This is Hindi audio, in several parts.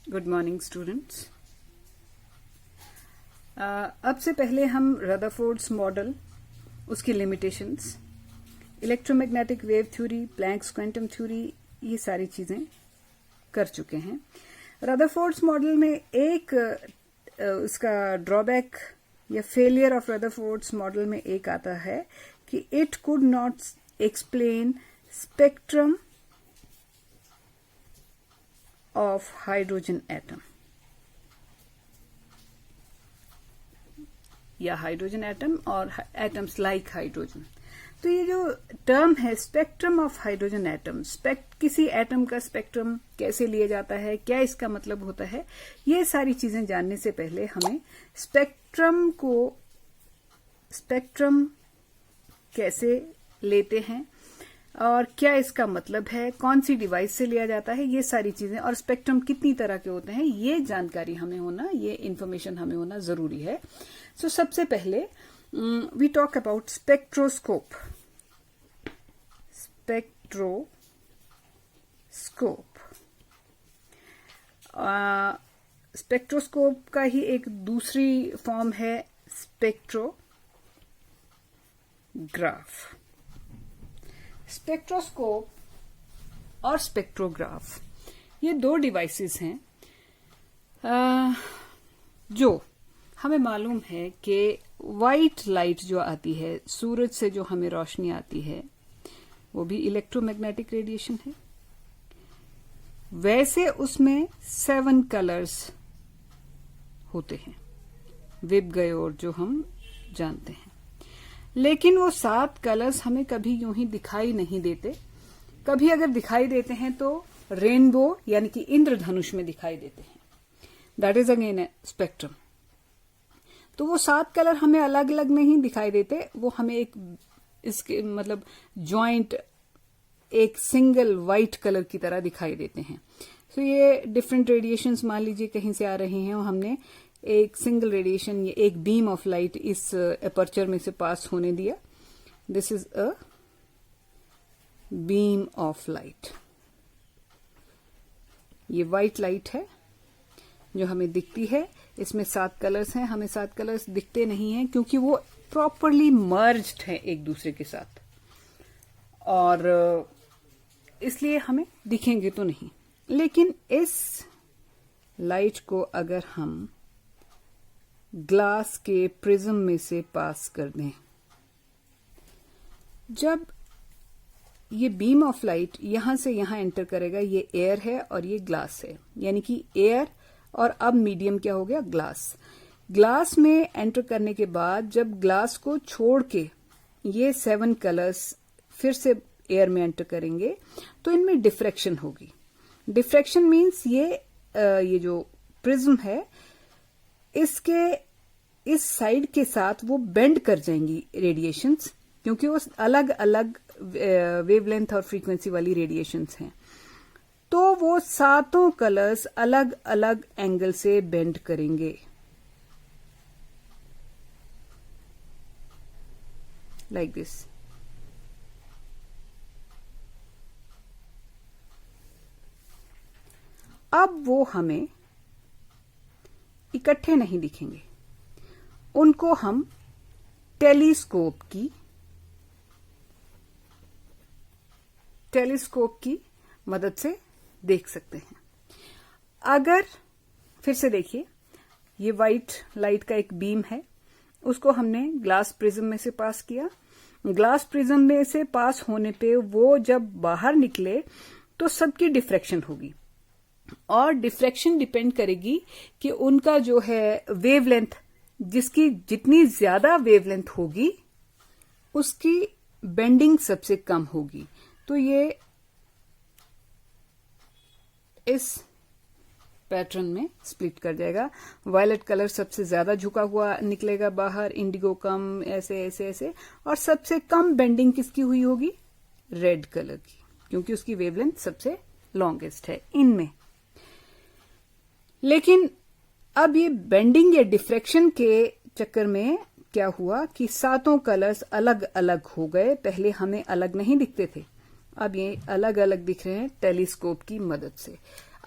Good morning students. अब से पहले हम रदरफोर्ड्स मॉडल, उसकी limitations, electromagnetic wave theory, Planck's quantum theory, ये सारी चीजें कर चुके हैं। रदरफोर्ड्स मॉडल में एक उसका ड्रॉबैक या फेलियर ऑफ रदरफोर्ड्स मॉडल में एक आता है कि it could not explain spectrum of hydrogen atom या हाइड्रोजन एटम और एटम्स लाइक हाइड्रोजन। तो ये जो टर्म है स्पेक्ट्रम ऑफ हाइड्रोजन एटम, किसी एटम का स्पेक्ट्रम कैसे लिया जाता है, क्या इसका मतलब होता है, ये सारी चीजें जानने से पहले हमें स्पेक्ट्रम कैसे लेते हैं और क्या इसका मतलब है, कौन सी डिवाइस से लिया जाता है, ये सारी चीजें, और स्पेक्ट्रम कितनी तरह के होते हैं, ये जानकारी हमें होना, ये इंफॉर्मेशन हमें होना जरूरी है। सो सबसे पहले we talk about spectroscope. Spectroscope का ही एक दूसरी फॉर्म है स्पेक्ट्रोग्राफ। स्पेक्ट्रोस्कोप और स्पेक्ट्रोग्राफ ये दो डिवाइसेस हैं जो हमें मालूम है कि व्हाइट लाइट जो आती है, सूरज से जो हमें रोशनी आती है, वो भी इलेक्ट्रोमैग्नेटिक रेडिएशन है। वैसे उसमें 7 कलर्स होते हैं, विबगयोर जो हम जानते हैं, लेकिन वो 7 कलर्स हमें कभी यूं ही दिखाई नहीं देते। कभी अगर दिखाई देते हैं तो रेनबो यानी कि इंद्रधनुष में दिखाई देते हैं। That is again A spectrum. तो वो 7 कलर हमें अलग अलग नहीं दिखाई देते, वो हमें एक इसके मतलब जॉइंट एक सिंगल व्हाइट कलर की तरह दिखाई देते हैं। तो ये डिफरेंट रेडिएशंस मान लीजिए कहीं से आ रहे हैं और हमने एक सिंगल रेडिएशन, ये एक बीम ऑफ लाइट इस अपर्चर में से पास होने दिया। This is a beam of light. ये व्हाइट लाइट है जो हमें दिखती है। इसमें 7 कलर्स हैं। हमें 7 कलर्स दिखते नहीं हैं क्योंकि वो प्रॉपरली मर्ज्ड हैं एक दूसरे के साथ, और इसलिए हमें दिखेंगे तो नहीं। लेकिन इस लाइट को अगर हम ग्लास के प्रिज्म में से पास कर दें, जब ये बीम ऑफ लाइट यहां से यहां एंटर करेगा, ये एयर है और ये ग्लास है, यानी कि एयर और अब मीडियम क्या हो गया, ग्लास में एंटर करने के बाद जब ग्लास को छोड़ के ये 7 कलर्स फिर से एयर में एंटर करेंगे तो इनमें डिफ्रैक्शन होगी। डिफ्रैक्शन मीन्स ये जो प्रिज्म है इसके इस साइड के साथ वो बेंड कर जाएंगी रेडिएशंस, क्योंकि वो अलग अलग वेवलेंथ और फ्रीक्वेंसी वाली रेडिएशंस हैं। तो वो 7 कलर्स अलग अलग एंगल से बेंड करेंगे, लाइक दिस। अब वो हमें इकट्ठे नहीं दिखेंगे, उनको हम टेलीस्कोप की मदद से देख सकते हैं। अगर फिर से देखिए, ये व्हाइट लाइट का एक बीम है, उसको हमने ग्लास प्रिज्म में से पास किया। ग्लास प्रिज्म में से पास होने पे वो जब बाहर निकले तो सबकी डिफ्रैक्शन होगी, और डिफ्रैक्शन डिपेंड करेगी कि उनका जो है वेवलेंथ, जिसकी जितनी ज्यादा वेवलेंथ होगी उसकी बेंडिंग सबसे कम होगी। तो ये इस पैटर्न में स्प्लिट कर जाएगा। वायलेट कलर सबसे ज्यादा झुका हुआ निकलेगा बाहर, इंडिगो कम, ऐसे ऐसे ऐसे, और सबसे कम बेंडिंग किसकी हुई होगी, रेड कलर की, क्योंकि उसकी वेवलेंथ सबसे लॉन्गेस्ट है इनमें। लेकिन अब ये बेंडिंग या डिफ्रैक्शन के चक्कर में क्या हुआ कि 7 कलर्स अलग अलग हो गए। पहले हमें अलग नहीं दिखते थे, अब ये अलग अलग दिख रहे हैं टेलीस्कोप की मदद से।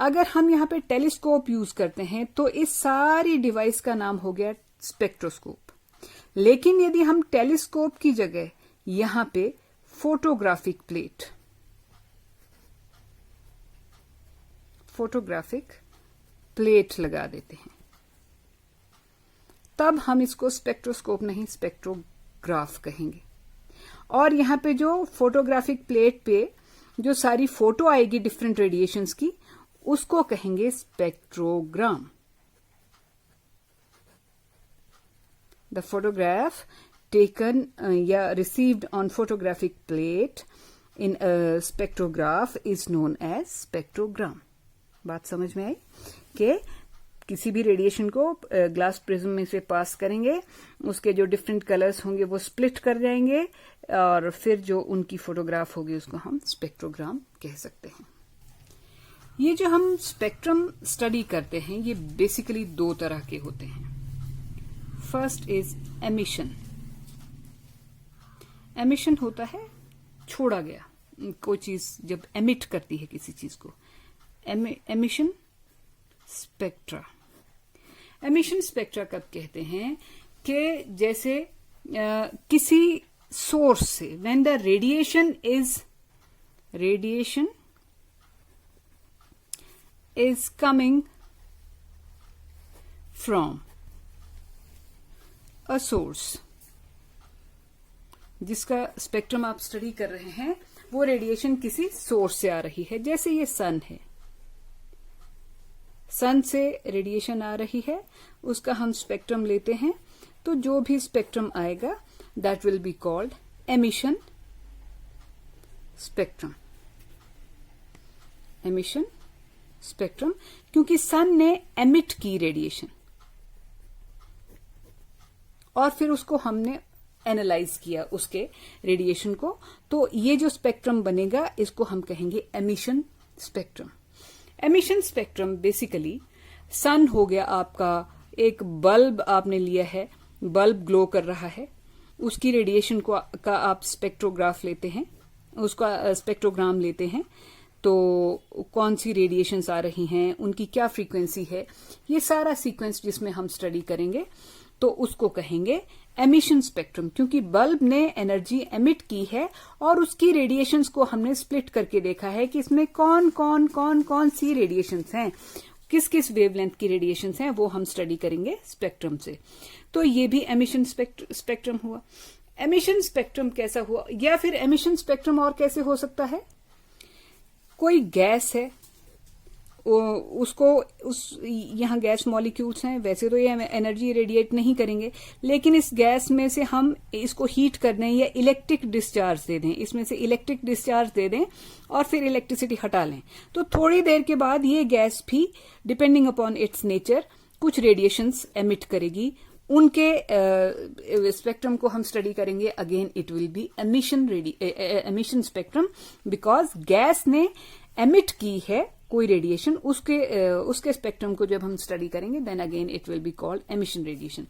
अगर हम यहाँ पे टेलीस्कोप यूज करते हैं तो इस सारी डिवाइस का नाम हो गया स्पेक्ट्रोस्कोप। लेकिन यदि हम टेलीस्कोप की जगह यहाँ पे फोटोग्राफिक प्लेट लगा देते हैं, तब हम इसको स्पेक्ट्रोस्कोप नहीं स्पेक्ट्रोग्राफ कहेंगे। और यहाँ पे जो फोटोग्राफिक प्लेट पे जो सारी फोटो आएगी डिफरेंट रेडिएशंस की, उसको कहेंगे स्पेक्ट्रोग्राम। द फोटोग्राफ टेकन या received on photographic plate in a spectrograph is known as spectrogram. बात समझ में आई कि किसी भी रेडिएशन को ग्लास प्रिज्म में से पास करेंगे, उसके जो डिफरेंट कलर्स होंगे वो स्प्लिट कर जाएंगे और फिर जो उनकी फोटोग्राफ होगी उसको हम स्पेक्ट्रोग्राम कह सकते हैं। ये जो हम स्पेक्ट्रम स्टडी करते हैं ये बेसिकली दो तरह के होते हैं। First is emission. एमिशन होता है छोड़ा गया, कोई चीज जब एमिट करती है किसी चीज को, एमिशन स्पेक्ट्रा। एमिशन स्पेक्ट्रा कब कहते हैं कि जैसे किसी सोर्स से when the radiation is coming from a source, जिसका स्पेक्ट्रम आप स्टडी कर रहे हैं, वो रेडिएशन किसी सोर्स से आ रही है। जैसे ये सन है, सन से रेडिएशन आ रही है, उसका हम स्पेक्ट्रम लेते हैं, तो जो भी स्पेक्ट्रम आएगा that will be called emission spectrum. Emission spectrum, क्योंकि सन ने एमिट की रेडिएशन और फिर उसको हमने एनालाइज किया उसके रेडिएशन को, तो ये जो स्पेक्ट्रम बनेगा इसको हम कहेंगे emission spectrum. Emission spectrum basically सन हो गया आपका, एक बल्ब आपने लिया है, बल्ब ग्लो कर रहा है, उसकी रेडिएशन का आप स्पेक्ट्रोग्राफ लेते हैं, उसका स्पेक्ट्रोग्राम लेते हैं, तो कौन सी रेडिएशंस आ रही हैं, उनकी क्या फ्रीक्वेंसी है, ये सारा सीक्वेंस जिसमें हम स्टडी करेंगे, तो उसको कहेंगे एमिशन स्पेक्ट्रम। क्योंकि बल्ब ने एनर्जी एमिट की है और उसकी रेडिएशंस को हमने स्प्लिट करके देखा है कि इसमें कौन कौन सी रेडिएशंस हैं, किस किस वेवलेंथ की रेडिएशंस हैं, वो हम स्टडी करेंगे स्पेक्ट्रम से। तो ये भी एमिशन स्पेक्ट्रम हुआ। एमिशन स्पेक्ट्रम कैसा हुआ, या फिर एमिशन स्पेक्ट्रम और कैसे हो सकता है, कोई गैस है, यहाँ गैस मॉलिक्यूल्स हैं, वैसे तो ये एनर्जी रेडिएट नहीं करेंगे, लेकिन इस गैस में से हम इसको हीट कर दें या इलेक्ट्रिक डिस्चार्ज दे दें, इसमें से इलेक्ट्रिक डिस्चार्ज दे दें और फिर इलेक्ट्रिसिटी हटा लें, तो थोड़ी देर के बाद ये गैस भी डिपेंडिंग अपॉन इट्स नेचर कुछ रेडिएशंस एमिट करेगी। उनके स्पेक्ट्रम को हम स्टडी करेंगे, again it will B emission spectrum, because gas ने एमिट की है कोई रेडिएशन, उसके स्पेक्ट्रम को जब हम स्टडी करेंगे then again it will be called emission radiation.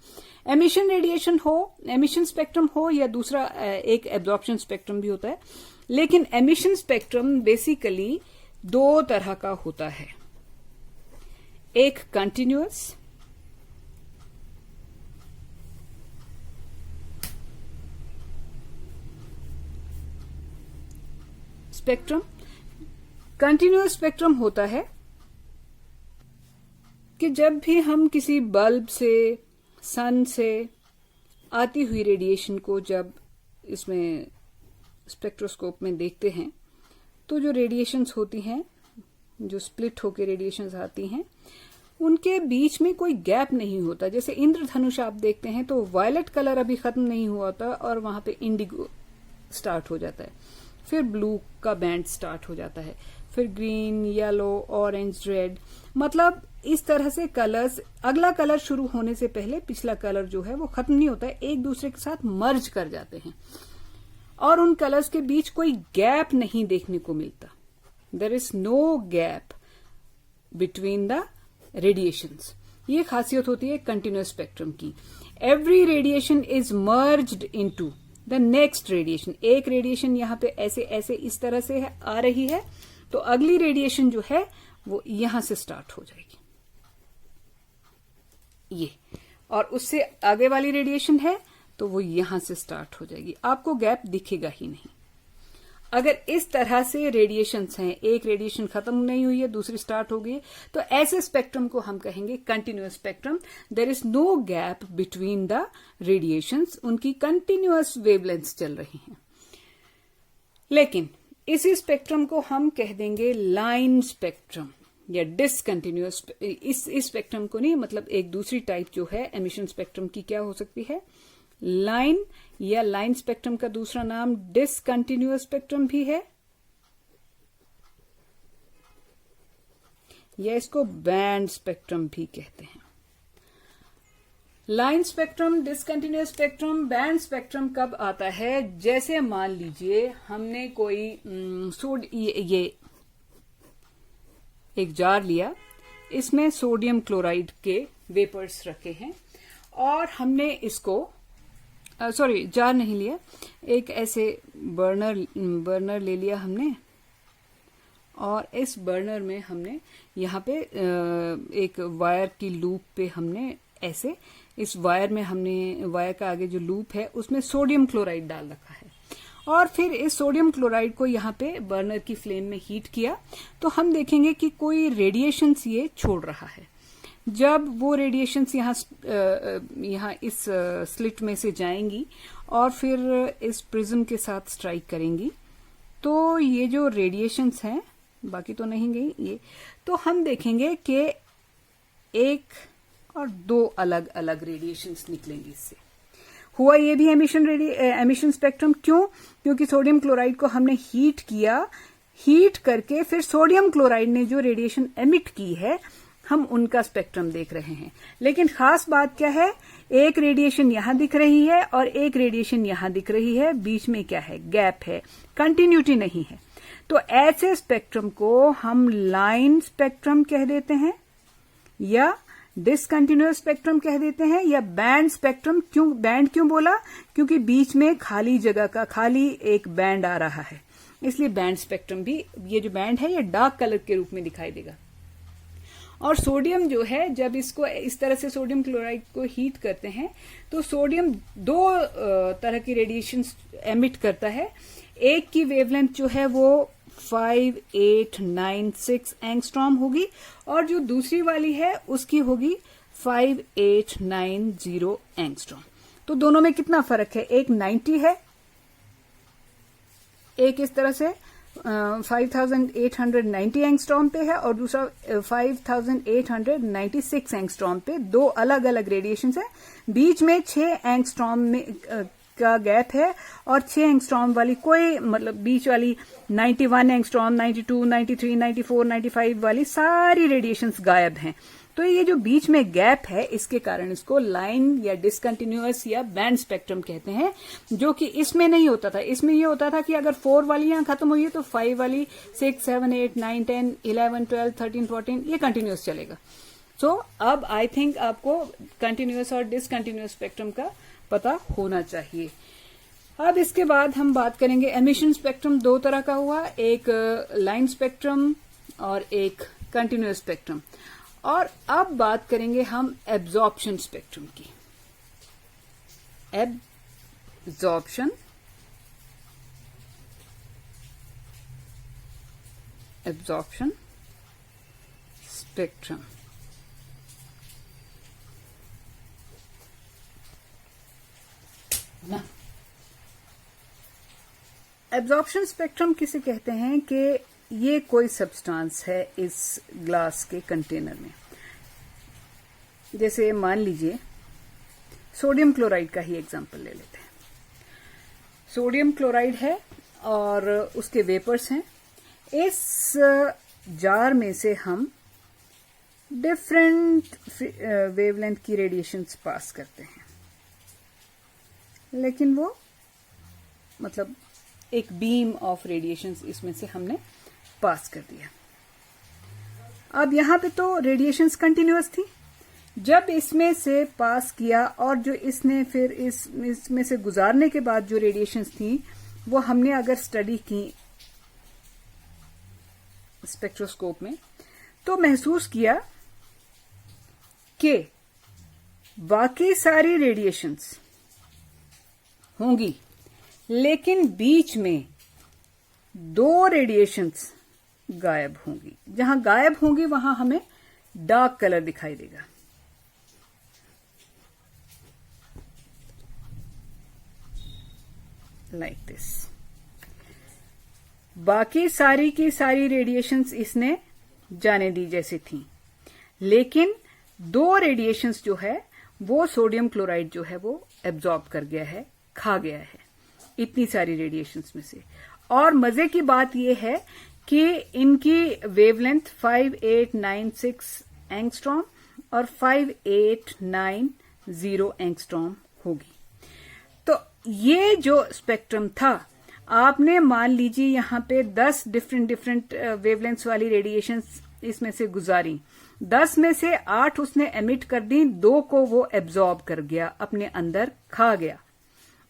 Emission radiation हो, एमिशन स्पेक्ट्रम हो, या दूसरा एक एब्जॉर्प्शन स्पेक्ट्रम भी होता है, लेकिन एमिशन स्पेक्ट्रम बेसिकली दो तरह का होता है, एक कंटिन्यूअस स्पेक्ट्रम। कंटिन्यूअस स्पेक्ट्रम होता है कि जब भी हम किसी बल्ब से, सन से आती हुई रेडिएशन को जब इसमें स्पेक्ट्रोस्कोप में देखते हैं, तो जो रेडिएशंस होती हैं, जो स्प्लिट होकर रेडिएशंस आती हैं, उनके बीच में कोई गैप नहीं होता। जैसे इंद्रधनुष आप देखते हैं तो वायलेट कलर अभी खत्म नहीं हुआ होता और वहां पे इंडिगो स्टार्ट हो जाता है, फिर ब्लू का बैंड स्टार्ट हो जाता है, फिर ग्रीन, येलो, ऑरेंज, रेड, मतलब इस तरह से कलर्स, अगला कलर शुरू होने से पहले पिछला कलर जो है वो खत्म नहीं होता है, एक दूसरे के साथ मर्ज कर जाते हैं और उन कलर्स के बीच कोई गैप नहीं देखने को मिलता। There is no gap between the radiations. ये खासियत होती है कंटिन्यूअस स्पेक्ट्रम की। Every radiation is merged into the next radiation. एक रेडिएशन यहाँ पे ऐसे ऐसे इस तरह से आ रही है, तो अगली रेडिएशन जो है वो यहां से स्टार्ट हो जाएगी, ये, और उससे आगे वाली रेडिएशन है तो वो यहां से स्टार्ट हो जाएगी, आपको गैप दिखेगा ही नहीं। अगर इस तरह से रेडिएशंस हैं, एक रेडिएशन खत्म नहीं हुई है दूसरी स्टार्ट हो गई, तो ऐसे स्पेक्ट्रम को हम कहेंगे continuous spectrum. There is no gap between the radiations, उनकी कंटिन्यूअस वेवलेंथ्स चल रही हैं। लेकिन इसी स्पेक्ट्रम को हम कह देंगे लाइन स्पेक्ट्रम या डिसकंटिन्यूअस। इस स्पेक्ट्रम को नहीं, मतलब एक दूसरी टाइप जो है एमिशन स्पेक्ट्रम की क्या हो सकती है, लाइन, या लाइन स्पेक्ट्रम का दूसरा नाम डिसकंटिन्यूअस स्पेक्ट्रम भी है, या इसको बैंड स्पेक्ट्रम भी कहते हैं। Line spectrum, discontinuous spectrum, band spectrum कब आता है, जैसे मान लीजिए हमने कोई ये एक जार लिया, इसमें सोडियम क्लोराइड के वेपर्स रखे हैं और हमने इसको जार नहीं लिया, एक ऐसे बर्नर ले लिया हमने, और इस बर्नर में हमने यहाँ पे एक वायर की लूप पे हमने ऐसे, इस वायर में हमने, वायर का आगे जो लूप है उसमें सोडियम क्लोराइड डाल रखा है, और फिर इस सोडियम क्लोराइड को यहाँ पे बर्नर की फ्लेम में हीट किया, तो हम देखेंगे कि कोई रेडिएशंस ये छोड़ रहा है। जब वो रेडिएशंस यहाँ इस स्लिट में से जाएंगी और फिर इस प्रिज्म के साथ स्ट्राइक करेंगी, तो ये जो रेडिएशंस हैं, बाकी तो नहीं गई ये, तो हम देखेंगे कि एक और दो अलग अलग रेडिएशंस निकलेंगी इससे। हुआ ये भी एमिशन स्पेक्ट्रम, क्यों? क्योंकि सोडियम क्लोराइड को हमने हीट किया, हीट करके फिर सोडियम क्लोराइड ने जो रेडिएशन एमिट की है हम उनका स्पेक्ट्रम देख रहे हैं। लेकिन खास बात क्या है, एक रेडिएशन यहां दिख रही है और एक रेडिएशन यहां दिख रही है, बीच में क्या है, गैप है, कंटिन्यूटी नहीं है। तो ऐसे स्पेक्ट्रम को हम लाइन स्पेक्ट्रम कह देते हैं, या डिसकंटिन्यूअस स्पेक्ट्रम कह देते हैं, या बैंड स्पेक्ट्रम। क्यों बैंड क्यों बोला? क्योंकि बीच में खाली जगह का खाली एक बैंड आ रहा है, इसलिए बैंड स्पेक्ट्रम भी, ये जो बैंड है ये डार्क कलर के रूप में दिखाई देगा। और सोडियम जो है, जब इसको इस तरह से सोडियम क्लोराइड को हीट करते हैं तो सोडियम दो तरह की रेडिएशन एमिट करता है। एक की वेवलेंथ जो है वो 5896 एंगस्ट्रॉम होगी, और जो दूसरी वाली है उसकी होगी 5890 एंगस्ट्रॉम। तो दोनों में कितना फर्क है, एक 90 है, एक इस तरह से 5890 एंगस्ट्रॉम पे है और दूसरा 5896 एंगस्ट्रॉम पे। दो अलग अलग रेडिएशन है, बीच में 6 एंगस्ट्रॉम में का गैप है, और 6 एंगस्ट्रॉम वाली कोई, मतलब बीच वाली 91 एंगस्ट्रॉम, 92, 93, 94, 95 वाली सारी रेडिएशंस गायब हैं। तो ये जो बीच में गैप है, इसके कारण इसको लाइन या डिसकंटिन्यूअस या बैंड स्पेक्ट्रम कहते हैं, जो कि इसमें नहीं होता था। इसमें ये होता था कि अगर 4 वाली यहां खत्म हुई है तो 5 वाली 6, 7, 8, 9, 10, 11, 12, 13, 14 ये कंटिन्यूअस चलेगा। सो अब आई थिंक आपको कंटिन्यूअस और डिसकंटिन्यूअस स्पेक्ट्रम का पता होना चाहिए। अब इसके बाद हम बात करेंगे, एमिशन स्पेक्ट्रम दो तरह का हुआ, एक लाइन स्पेक्ट्रम और एक कंटिन्यूअस स्पेक्ट्रम। और अब बात करेंगे हम एब्जॉर्प्शन स्पेक्ट्रम की। Absorption spectrum. एब्जॉर्प्शन स्पेक्ट्रम किसे कहते हैं कि ये कोई सब्सटेंस है इस ग्लास के कंटेनर में। जैसे मान लीजिए सोडियम क्लोराइड का ही एग्जांपल ले लेते हैं। सोडियम क्लोराइड है और उसके वेपर्स हैं। इस जार में से हम डिफरेंट वेवलेंथ की रेडिएशंस पास करते हैं, लेकिन वो मतलब एक बीम ऑफ रेडिएशंस इसमें से हमने पास कर दिया। अब यहां पे तो रेडिएशंस कंटिन्यूअस थी, जब इसमें से पास किया और जो इसने फिर इसमें से गुजारने के बाद जो रेडिएशंस थी वो हमने अगर स्टडी की स्पेक्ट्रोस्कोप में, तो महसूस किया कि बाकी सारी रेडिएशंस होंगी, लेकिन बीच में 2 रेडिएशंस गायब होंगी। जहां गायब होंगी वहां हमें डार्क कलर दिखाई देगा। Like this. बाकी सारी की सारी रेडिएशंस इसने जाने दी जैसे थी, लेकिन 2 रेडिएशंस जो है वो सोडियम क्लोराइड जो है वो एब्जॉर्ब कर गया है, खा गया है इतनी सारी रेडिएशंस में से। और मजे की बात यह है कि इनकी वेवलेंथ 5896 एंगस्ट्रॉम और 5890 एंगस्ट्रॉम होगी। तो ये जो स्पेक्ट्रम था, आपने मान लीजिए यहां पे 10 डिफरेंट वेवलेंथ्स वाली रेडिएशंस इसमें से गुजारी। 10 में से 8 उसने एमिट कर दी, 2 को वो एब्जॉर्ब कर गया, अपने अंदर खा गया।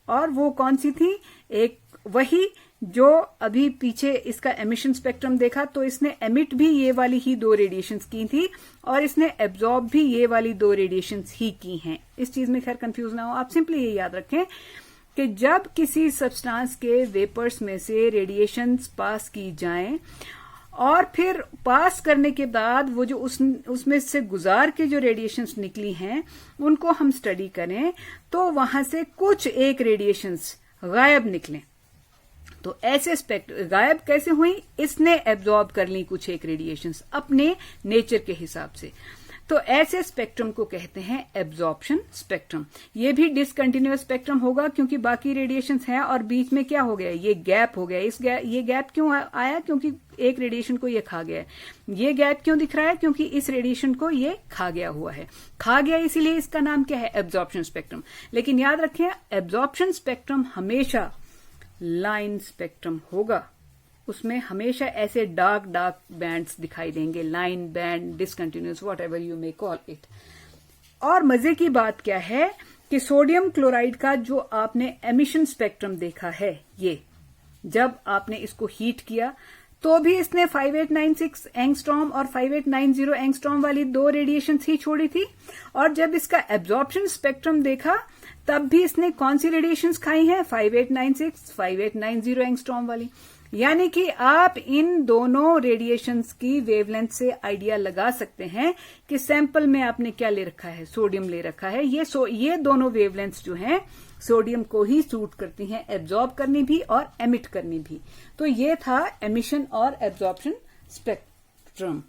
और वो कौन सी थी? एक वही जो अभी पीछे इसका एमिशन स्पेक्ट्रम देखा, तो इसने एमिट भी ये वाली ही 2 रेडिएशंस की थी और इसने एब्जॉर्ब भी ये वाली 2 रेडिएशंस ही की हैं। इस चीज में खैर कंफ्यूज ना हो, आप सिंपली ये याद रखें कि जब किसी सब्सटेंस के वेपर्स में से रेडिएशंस पास की जाएं और फिर पास करने के बाद वो जो उसमें से गुजार के जो रेडिएशंस निकली हैं उनको हम स्टडी करें, तो वहां से कुछ एक रेडिएशंस गायब निकले। तो ऐसे गायब कैसे हुई? इसने एब्जॉर्ब कर ली कुछ एक रेडिएशंस अपने नेचर के हिसाब से। तो ऐसे स्पेक्ट्रम को कहते हैं एब्जॉर्प्शन स्पेक्ट्रम। ये भी डिसकंटिन्यूअस स्पेक्ट्रम होगा क्योंकि बाकी रेडिएशंस हैं और बीच में क्या हो गया? ये गैप हो गया। ये गैप क्यों आया? क्योंकि एक रेडिएशन को ये खा गया है। ये गैप क्यों दिख रहा है? क्योंकि इस रेडिएशन को ये खा गया हुआ है। खा गया इसीलिए इसका नाम क्या है? Absorption spectrum. लेकिन याद रखें, एब्जॉर्प्शन स्पेक्ट्रम हमेशा लाइन स्पेक्ट्रम होगा। उसमें हमेशा ऐसे डार्क बैंड्स दिखाई देंगे, line band, discontinuous, what ever you may call it. और मजे की बात क्या है कि सोडियम क्लोराइड का जो आपने एमिशन स्पेक्ट्रम देखा है, ये जब आपने इसको हीट किया तो भी इसने 5896 एंगस्ट्रॉम और 5890 एंगस्ट्रॉम वाली 2 रेडिएशंस ही छोड़ी थी। और जब इसका एब्जॉर्प्शन स्पेक्ट्रम देखा तब भी इसने कौन सी रेडिएशंस खाई हैं? 5896, 5890 एंगस्ट्रॉम वाली। यानी कि आप इन दोनों रेडिएशंस की वेवलेंथ से आइडिया लगा सकते हैं कि सैंपल में आपने क्या ले रखा है? सोडियम ले रखा है। ये दोनों वेवलेंथ्स जो हैं सोडियम को ही सूट करती हैं, एब्जॉर्ब करनी भी और एमिट करनी भी। तो ये था एमिशन और एब्जॉर्प्शन स्पेक्ट्रम।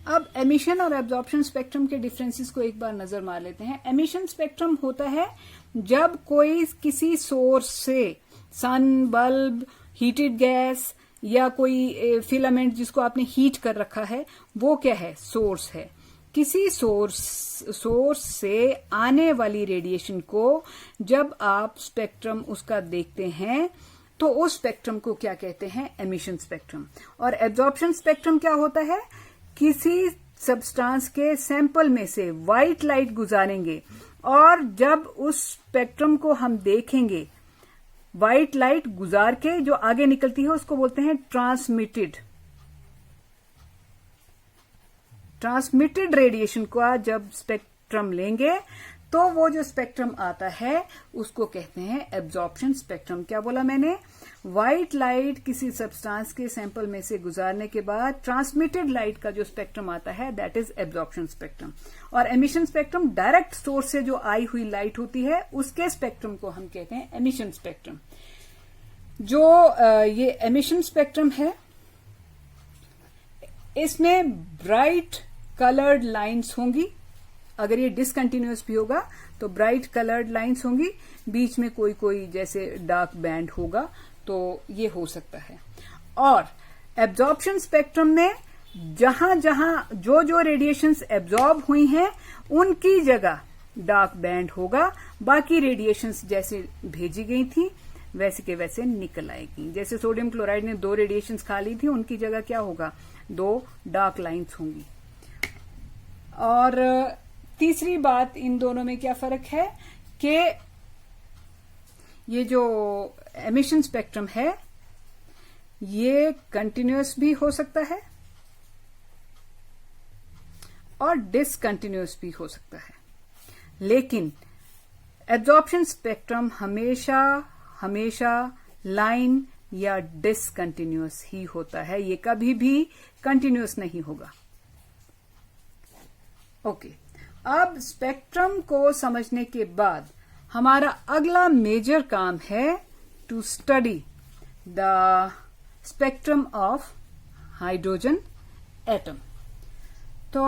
अब एमिशन और एब्जॉर्प्शन स्पेक्ट्रम के डिफरेंसेस को एक बार नजर मार लेते हैं। एमिशन स्पेक्ट्रम होता है जब कोई किसी सोर्स से, सन, बल्ब, हीटेड गैस या कोई फिलामेंट जिसको आपने हीट कर रखा है, वो क्या है? सोर्स है। किसी सोर्स से आने वाली रेडिएशन को जब आप स्पेक्ट्रम उसका देखते हैं तो उस स्पेक्ट्रम को क्या कहते हैं? Emission spectrum. और एब्जॉर्प्शन स्पेक्ट्रम क्या होता है? किसी सब्सटेंस के सैंपल में से व्हाइट लाइट गुजारेंगे और जब उस स्पेक्ट्रम को हम देखेंगे, व्हाइट लाइट गुजार के जो आगे निकलती है उसको बोलते हैं ट्रांसमिटेड रेडिएशन का जब स्पेक्ट्रम लेंगे तो वो जो स्पेक्ट्रम आता है उसको कहते हैं एब्जॉर्प्शन स्पेक्ट्रम। क्या बोला मैंने? व्हाइट लाइट किसी सब्सटेंस के सैंपल में से गुजारने के बाद ट्रांसमिटेड लाइट का जो स्पेक्ट्रम आता है, दैट इज एब्जॉर्प्शन स्पेक्ट्रम। और एमिशन स्पेक्ट्रम डायरेक्ट सोर्स से जो आई हुई लाइट होती है उसके स्पेक्ट्रम को हम कहते हैं एमिशन स्पेक्ट्रम। जो ये एमिशन स्पेक्ट्रम है, इसमें ब्राइट कलर्ड लाइन्स होंगी। अगर ये डिसकंटिन्यूअस भी होगा तो ब्राइट कलर्ड लाइन्स होंगी, बीच में कोई जैसे डार्क बैंड होगा, तो ये हो सकता है। और एब्जॉर्प्शन स्पेक्ट्रम में जहां जो रेडिएशंस एब्जॉर्ब हुई हैं उनकी जगह डार्क बैंड होगा, बाकी रेडिएशंस जैसे भेजी गई थी वैसे के वैसे निकल आएगी। जैसे सोडियम क्लोराइड ने 2 रेडिएशंस खा ली थी, उनकी जगह क्या होगा? 2 डार्क लाइन्स होंगी। और तीसरी बात, इन दोनों में क्या फर्क है कि ये जो एमिशन स्पेक्ट्रम है ये कंटिन्यूअस भी हो सकता है और डिसकंटिन्यूअस भी हो सकता है, लेकिन एब्जॉर्प्शन स्पेक्ट्रम हमेशा लाइन या डिसकंटिन्यूअस ही होता है, ये कभी भी कंटिन्यूअस नहीं होगा। ओके, अब स्पेक्ट्रम को समझने के बाद हमारा अगला मेजर काम है to study the spectrum of hydrogen atom. तो